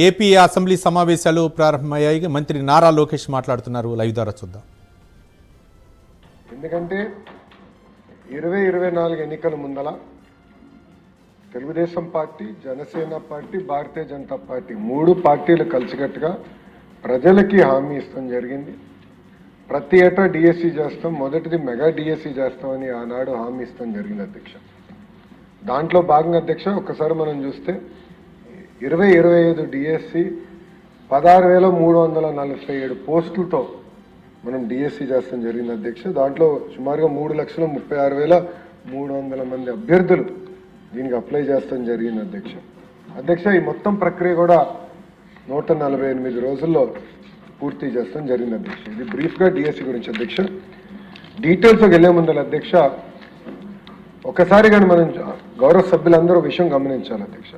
AP assembly సమావేశాలు ప్రారంభమయ్యాయి. మంత్రి నారా లోకేష్ మాట్లాడుతున్నారు. లైవ్ ద్వారా చూద్దాం. ఎందుకంటే 2024 ఎన్నికల ముందల Telugu Desam party, Janasena party, Bharatiya Janata party 3 పార్టీలు కలిసికట్టుగా ప్రజలకి హామీ ఇస్తాం జరిగింది. ప్రతి ఏటా డిఎస్సి చేస్తాం, మొదటిది మెగా డిఎస్సి చేస్తామని ఆనాడు హామీ ఇస్తాం జరిగింది అధ్యక్ష. దాంట్లో భాగంగా అధ్యక్ష ఒక్కసారి మనం చూస్తే 2025 డిఎస్సి 16,347 పోస్టులతో మనం డిఎస్సి చేస్తాం జరిగింది అధ్యక్ష. దాంట్లో సుమారుగా 3,36,300 మంది అభ్యర్థులు దీనికి అప్లై చేస్తాం జరిగింది అధ్యక్ష. అధ్యక్ష ఈ మొత్తం ప్రక్రియ కూడా 148 రోజుల్లో పూర్తి చేస్తాం జరిగింది అధ్యక్ష. ఇది బ్రీఫ్గా డిఎస్సి గురించి అధ్యక్ష. డీటెయిల్స్కి వెళ్లే ముందు అధ్యక్ష ఒకసారి కానీ మనం గౌరవ సభ్యులందరూ విషయం గమనించాలి అధ్యక్ష.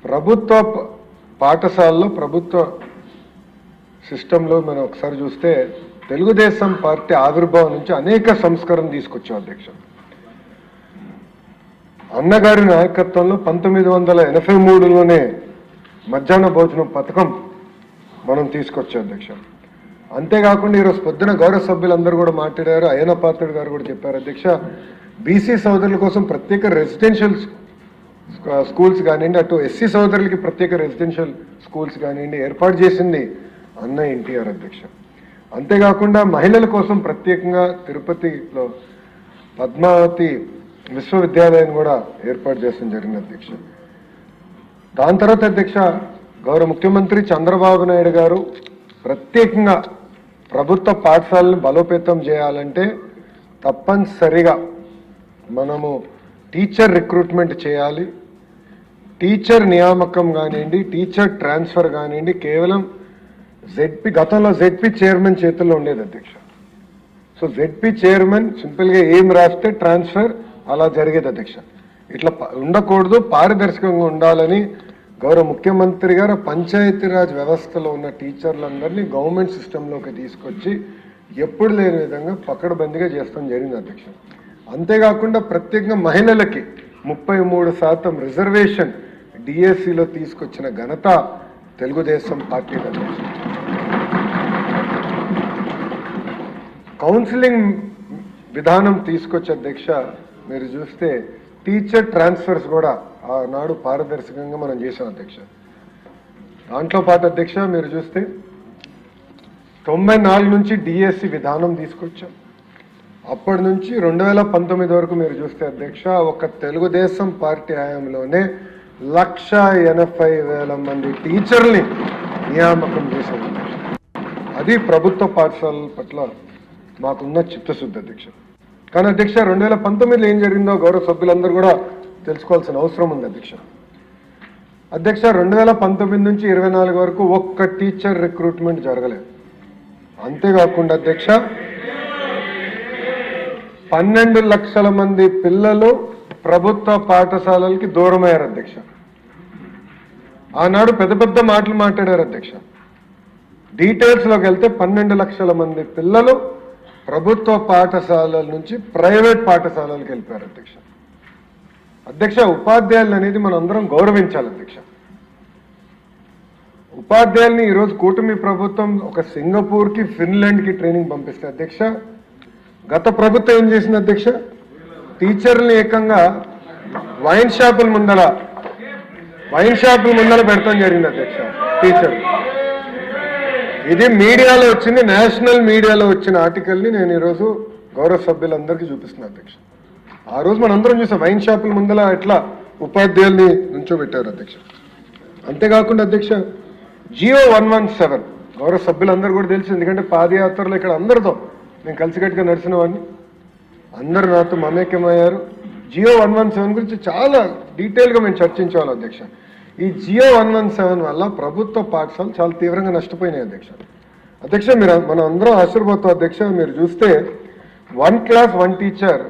ప్రభుత్వ పాఠశాలలో, ప్రభుత్వ సిస్టంలో మనం ఒకసారి చూస్తే తెలుగుదేశం పార్టీ ఆవిర్భావం నుంచి అనేక సంస్కరణ తీసుకొచ్చాం అధ్యక్ష. అన్నగారి నాయకత్వంలో 1983లోనే మధ్యాహ్న భోజనం పథకం మనం తీసుకొచ్చాం అధ్యక్ష. అంతేకాకుండా ఈరోజు పొద్దున గౌరవ సభ్యులందరూ కూడా మాట్లాడారు. అయ్యన పాత్రుడు గారు కూడా చెప్పారు అధ్యక్ష, బీసీ సోదరుల కోసం ప్రత్యేక రెసిడెన్షియల్ స్కూల్స్ కానివ్వండి, అటు ఎస్సీ సోదరులకి ప్రత్యేక రెసిడెన్షియల్ స్కూల్స్ కానివ్వండి ఏర్పాటు చేసింది అన్న ఎన్టీఆర్ అధ్యక్ష. అంతేకాకుండా మహిళల కోసం ప్రత్యేకంగా తిరుపతిలో పద్మావతి విశ్వవిద్యాలయం కూడా ఏర్పాటు చేసిన జరిగింది అధ్యక్ష. దాని తర్వాత అధ్యక్ష గౌరవ ముఖ్యమంత్రి చంద్రబాబు నాయుడు గారు ప్రత్యేకంగా ప్రభుత్వ పాఠశాలను బలోపేతం చేయాలంటే తప్పనిసరిగా మనము టీచర్ రిక్రూట్మెంట్ చేయాలి. టీచర్ నియామకం కానివ్వండి, టీచర్ ట్రాన్స్ఫర్ కానివ్వండి కేవలం గతంలో జెడ్పీ చైర్మన్ చేతుల్లో ఉండేది అధ్యక్ష. సో జెడ్పీ చైర్మన్ సింపుల్గా ఏం రాస్తే ట్రాన్స్ఫర్ అలా జరిగేది అధ్యక్ష. ఇట్లా ఉండకూడదు, పారదర్శకంగా ఉండాలని గౌరవ ముఖ్యమంత్రి గారు పంచాయతీరాజ్ వ్యవస్థలో ఉన్న టీచర్లందరినీ గవర్నమెంట్ సిస్టంలోకి తీసుకొచ్చి ఎప్పుడు లేని విధంగా పకడ్బందీగా చేస్తాం జరిగింది అధ్యక్ష. అంతేకాకుండా ప్రత్యేకంగా మహిళలకి 33% రిజర్వేషన్ డిఎస్సిలో తీసుకొచ్చిన ఘనత తెలుగుదేశం పార్టీ అధ్యక్ష. కౌన్సిలింగ్ విధానం తీసుకొచ్చే అధ్యక్ష మీరు చూస్తే టీచర్ ట్రాన్స్ఫర్స్ కూడా ఆనాడు పారదర్శకంగా మనం చేసాం అధ్యక్ష. దాంట్లో పాటు అధ్యక్ష మీరు చూస్తే 94 నుంచి డిఎస్సి విధానం తీసుకొచ్చాం. అప్పటి నుంచి 2019 వరకు మీరు చూస్తే అధ్యక్ష ఒక తెలుగుదేశం పార్టీ హయాంలోనే 1,80,000 మంది టీచర్ని నియామకం చేశాం అధ్యక్ష. అది ప్రభుత్వ పాఠశాలల పట్ల మాకున్న చిత్తశుద్ధి అధ్యక్ష. కానీ అధ్యక్ష 2019లో ఏం జరిగిందో గౌరవ సభ్యులందరూ కూడా తెలుసుకోవాల్సిన అవసరం ఉంది అధ్యక్ష. అధ్యక్ష 2019 నుంచి 24 వరకు ఒక్క టీచర్ రిక్రూట్మెంట్ జరగలేదు. అంతేకాకుండా అధ్యక్ష 12 లక్షల మంది పిల్లలు ప్రభుత్వ పాఠశాలలకి దూరమయ్యారు అధ్యక్ష. ఆనాడు పెద్ద పెద్ద మాటలు మాట్లాడారు అధ్యక్ష. డీటెయిల్స్లోకి వెళ్తే 12 లక్షల మంది పిల్లలు ప్రభుత్వ పాఠశాలల నుంచి ప్రైవేట్ పాఠశాలలకు వెళ్ళిపోయారు అధ్యక్ష. అధ్యక్ష ఉపాధ్యాయులు అనేది మనం అందరం గౌరవించాలి అధ్యక్ష. ఉపాధ్యాయుల్ని ఈరోజు కూటమి ప్రభుత్వం ఒక సింగపూర్కి, ఫిన్లాండ్కి ట్రైనింగ్ పంపిస్తే అధ్యక్ష గత ప్రభుత్వం ఏం చేసింది అధ్యక్ష, టీచర్ని ఏకంగా వైన్ షాపుల ముందల పెడతాం జరిగింది అధ్యక్ష టీచర్. ఇది మీడియాలో వచ్చింది, నేషనల్ మీడియాలో వచ్చిన ఆర్టికల్ని నేను ఈరోజు గౌరవ సభ్యులందరికీ చూపిస్తున్నాను అధ్యక్ష. ఆ రోజు మనందరం చూసాం వైన్ షాపుల ముందల ఎట్లా ఉపాధ్యాయుల్ని నుంచోబెట్టారు అధ్యక్ష. అంతేకాకుండా అధ్యక్ష జియో 117 గౌరవ సభ్యులందరూ కూడా తెలుసు, ఎందుకంటే పాదయాత్రలో ఇక్కడ అందరితో నేను కలిసికట్టుగా నడిచిన వాడిని, అందరు నాతో మమేకమయ్యారు. జియో 117 గురించి చాలా డీటెయిల్గా మేము చర్చించాలి అధ్యక్ష. ఈ జియో 117 వల్ల ప్రభుత్వ పాఠశాలలు చాలా తీవ్రంగా నష్టపోయినాయి అధ్యక్ష. అధ్యక్ష మనం అందరం ఆశీర్వాదం అధ్యక్ష. మీరు చూస్తే 1 క్లాస్ 1 టీచర్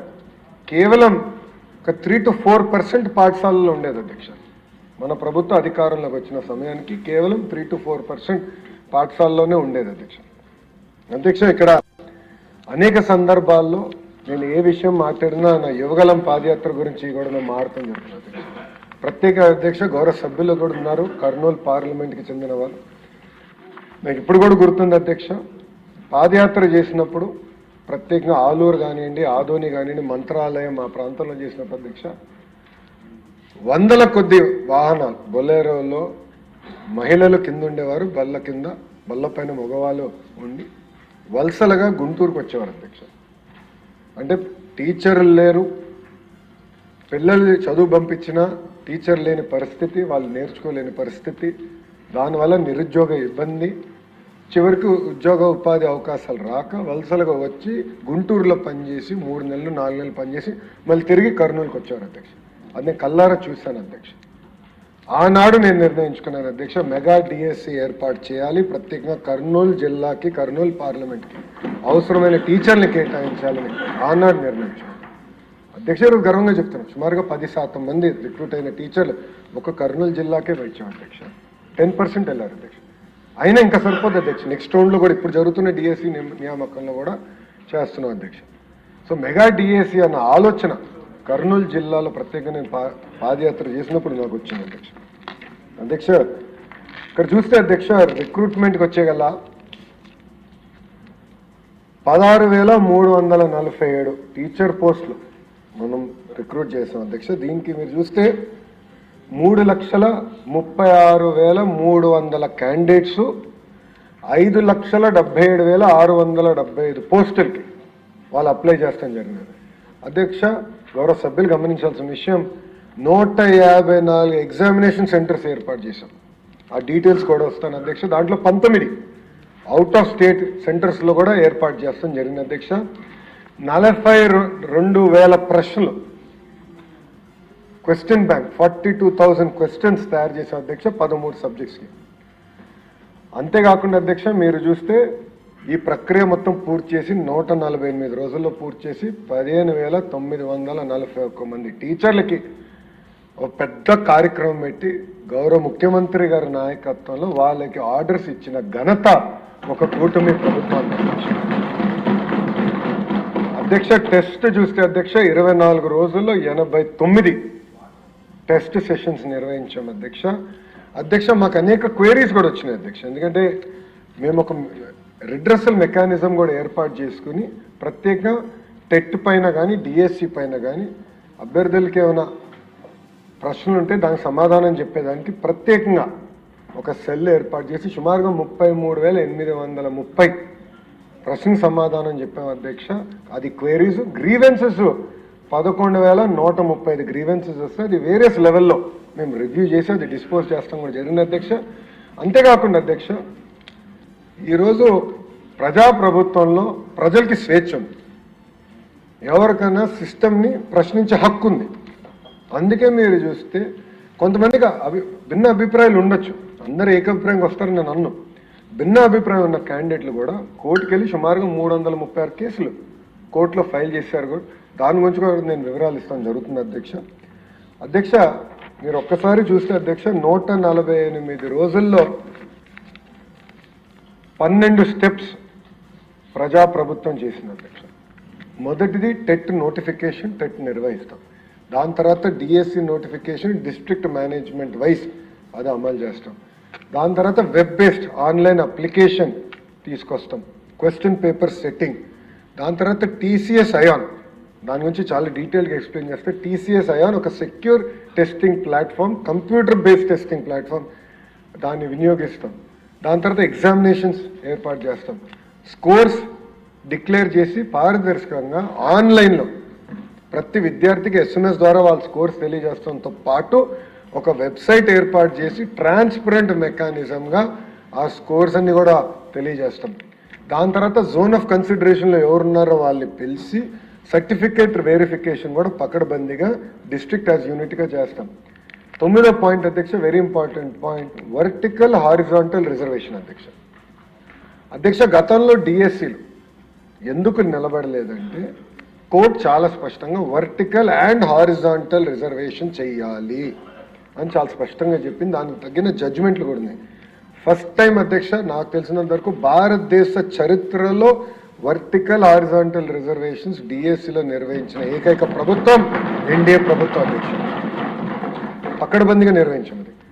కేవలం ఒక 3 to 4% పాఠశాలలో ఉండేది అధ్యక్ష. మన ప్రభుత్వ అధికారంలోకి వచ్చిన సమయానికి కేవలం 3 to 4% పాఠశాలలోనే ఉండేది అధ్యక్ష. అధ్యక్ష ఇక్కడ అనేక సందర్భాల్లో నేను ఏ విషయం మాట్లాడినా నా యువగలం పాదయాత్ర గురించి కూడా నేను మాట్లాడటం జరుగుతుంది. ప్రత్యేక అధ్యక్ష గౌరవ సభ్యులు కూడా ఉన్నారు, కర్నూలు పార్లమెంట్కి చెందిన వాళ్ళు. నాకు ఇప్పుడు కూడా గుర్తుంది అధ్యక్ష, పాదయాత్ర చేసినప్పుడు ప్రత్యేకంగా ఆలూరు కానివ్వండి, ఆదోని కానివ్వండి, మంత్రాలయం ఆ ప్రాంతంలో చేసినప్పుడు అధ్యక్ష వందల కొద్ది వాహనాలు బొలేరోలో మహిళలు కింద ఉండేవారు, బల్ల పైన మగవాళ్ళు ఉండి వలసలుగా గుంటూరుకు వచ్చేవారు అధ్యక్ష. అంటే టీచర్లు లేరు, పిల్లలు చదువు పంపించినా టీచర్ లేని పరిస్థితి, వాళ్ళు నేర్చుకోలేని పరిస్థితి, దానివల్ల నిరుద్యోగ ఇబ్బంది, చివరికి ఉద్యోగ ఉపాధి అవకాశాలు రాక వలసలుగా వచ్చి గుంటూరులో పనిచేసి 3 నెలలు 4 నెలలు పనిచేసి మళ్ళీ తిరిగి కర్నూలుకి వచ్చేవారు అధ్యక్ష. అది నేను కల్లారా చూశాను అధ్యక్ష. ఆనాడు నేను నిర్ణయించుకున్నాను అధ్యక్ష, మెగా డిఎస్సి ఏర్పాటు చేయాలి, ప్రత్యేకంగా కర్నూలు జిల్లాకి, కర్నూలు పార్లమెంట్కి అవసరమైన టీచర్ని కేటాయించాలని ఆనాడు నిర్ణయించాను అధ్యక్ష. గర్వంగా చెప్తున్నాను, సుమారుగా 10% మంది రిక్రూట్ అయిన టీచర్లు ఒక కర్నూలు జిల్లాకే వచ్చాం అధ్యక్ష. 10% వెళ్ళారు అధ్యక్ష. అయినా ఇంకా సరిపోదు అధ్యక్ష, నెక్స్ట్ రౌండ్లో కూడా ఇప్పుడు జరుగుతున్న డిఎస్సి నియామకంలో కూడా చేస్తున్నాం అధ్యక్ష. సో మెగా డిఎస్సి అన్న ఆలోచన కర్నూలు జిల్లాలో ప్రత్యేకంగా నేను పాదయాత్ర చేసినప్పుడు నాకు వచ్చింది అధ్యక్ష. అధ్యక్ష ఇక్కడ చూస్తే అధ్యక్ష రిక్రూట్మెంట్కి వచ్చేగల 16,347 టీచర్ పోస్టులు మనం రిక్రూట్ చేసాం అధ్యక్ష. దీనికి మీరు చూస్తే 3,36,300 క్యాండిడేట్స్, 5,77,675 పోస్టులకి వాళ్ళు అప్లై చేస్తాం జరిగింది అధ్యక్ష. గౌరవ సభ్యులు గమనించాల్సిన విషయం, 154 ఎగ్జామినేషన్ సెంటర్స్ ఏర్పాటు చేశాం. ఆ డీటెయిల్స్ కూడా వస్తాను అధ్యక్ష. దాంట్లో 19 అవుట్ ఆఫ్ స్టేట్ సెంటర్స్లో కూడా ఏర్పాటు చేస్తాం జరిగింది అధ్యక్ష. 42,000 ప్రశ్నలు, క్వశ్చన్ బ్యాంక్ 42,000 క్వశ్చన్స్ తయారు చేశాం అధ్యక్ష 13 సబ్జెక్ట్స్కి. అంతేకాకుండా అధ్యక్ష మీరు చూస్తే ఈ ప్రక్రియ మొత్తం పూర్తి చేసి 148 రోజుల్లో పూర్తి చేసి 15,941 మంది టీచర్లకి ఒక పెద్ద కార్యక్రమం పెట్టి గౌరవ ముఖ్యమంత్రి గారి నాయకత్వంలో వాళ్ళకి ఆర్డర్స్ ఇచ్చిన ఘనత ఒక కూటమి ప్రభుత్వానికి అధ్యక్ష. టెస్ట్ చూస్తే అధ్యక్ష 24 రోజుల్లో 89 టెస్ట్ సెషన్స్ నిర్వహించాం అధ్యక్ష. అధ్యక్ష మాకు అనేక క్వైరీస్ కూడా వచ్చినాయి అధ్యక్ష, ఎందుకంటే మేము ఒక రిడ్రెసల్ మెకానిజం కూడా ఏర్పాటు చేసుకుని ప్రత్యేకంగా టెట్ పైన కానీ డిఎస్సి పైన కానీ అభ్యర్థులకి ఏమైనా ప్రశ్నలు ఉంటే దానికి సమాధానం చెప్పేదానికి ప్రత్యేకంగా ఒక సెల్ ఏర్పాటు చేసి సుమారుగా 33,830 ప్రశ్నకు సమాధానం చెప్పాం అధ్యక్ష. అది క్వైరీస్. గ్రీవెన్సెస్ 11,135 గ్రీవెన్సెస్ వస్తే అది వేరియస్ లెవెల్లో మేము రివ్యూ చేసి అది డిస్పోజ్ చేస్తాం కూడా జరిగింది అధ్యక్ష. అంతేకాకుండా అధ్యక్ష ఈరోజు ప్రజాప్రభుత్వంలో ప్రజలకి స్వేచ్ఛ ఉంది, ఎవరికైనా సిస్టమ్ని ప్రశ్నించే హక్కు ఉంది. అందుకే మీరు చూస్తే కొంతమందికి భిన్న అభిప్రాయాలు ఉండొచ్చు, అందరూ ఏకాభిప్రాయంగా వస్తారని నేను అన్ను. భిన్న అభిప్రాయం ఉన్న క్యాండిడేట్లు కూడా కోర్టుకు వెళ్ళి సుమారుగా 336 కేసులు కోర్టులో ఫైల్ చేశారు కూడా. దాని గురించి కూడా నేను వివరాలు ఇస్తాను జరుగుతుంది అధ్యక్ష. అధ్యక్ష మీరు ఒక్కసారి చూస్తే అధ్యక్ష 148 రోజుల్లో 12 స్టెప్స్ ప్రజాప్రభుత్వం చేసింది అధ్యక్ష. మొదటిది టెట్ నోటిఫికేషన్, టెట్ నిర్వహిస్తాం. దాని తర్వాత DSC notification district management wise అది అమలు చేస్తాం. దాని తర్వాత వెబ్ బేస్డ్ ఆన్లైన్ అప్లికేషన్ తీసుకొస్తాం, క్వశ్చన్ పేపర్ సెట్టింగ్. దాని తర్వాత టీసీఎస్ అయాన్, దాని గురించి చాలా డీటెయిల్గా ఎక్స్ప్లెయిన్ చేస్తే టీసీఎస్ అయాన్ ఒక secure testing platform, computer based testing platform, దాన్ని వినియోగిస్తాం. దాని తర్వాత ఎగ్జామినేషన్స్ ఏర్పాటు చేస్తాం. స్కోర్స్ డిక్లేర్ చేసి పారదర్శకంగా ఆన్లైన్లో ప్రతి విద్యార్థికి SMS ద్వారా వాళ్ళ స్కోర్స్ తెలియజేస్తాంతో పాటు ఒక వెబ్సైట్ ఏర్పాటు చేసి ట్రాన్స్పరెంట్ మెకానిజంగా ఆ స్కోర్స్ అన్ని కూడా తెలియజేస్తాం. దాని తర్వాత జోన్ ఆఫ్ కన్సిడరేషన్లో ఎవరున్నారో వాళ్ళని పిలిచి సర్టిఫికేట్ వెరిఫికేషన్ కూడా పకడ్బందీగా డిస్ట్రిక్ట్ యాజ్ యూనిట్గా చేస్తాం. 9వ పాయింట్ అధ్యక్ష, very important point, vertical horizontal reservation అధ్యక్ష. అధ్యక్ష గతంలో డిఎస్సీలు ఎందుకు నిలబడలేదంటే కోర్టు చాలా స్పష్టంగా వర్టికల్ అండ్ హారిజాంటల్ రిజర్వేషన్ చెయ్యాలి అని చాలా స్పష్టంగా చెప్పింది. దానికి తగిన జడ్జిమెంట్లు కూడా ఉన్నాయి. ఫస్ట్ టైం అధ్యక్ష నాకు తెలిసినంత వరకు భారతదేశ చరిత్రలో వర్టికల్ హారిజాంటల్ రిజర్వేషన్స్ డిఎస్సిలో నిర్వహించిన ఏకైక ప్రభుత్వం ఎన్డీఏ ప్రభుత్వం అధ్యక్ష. పకడ్బందీగా నిర్వహించాం అది.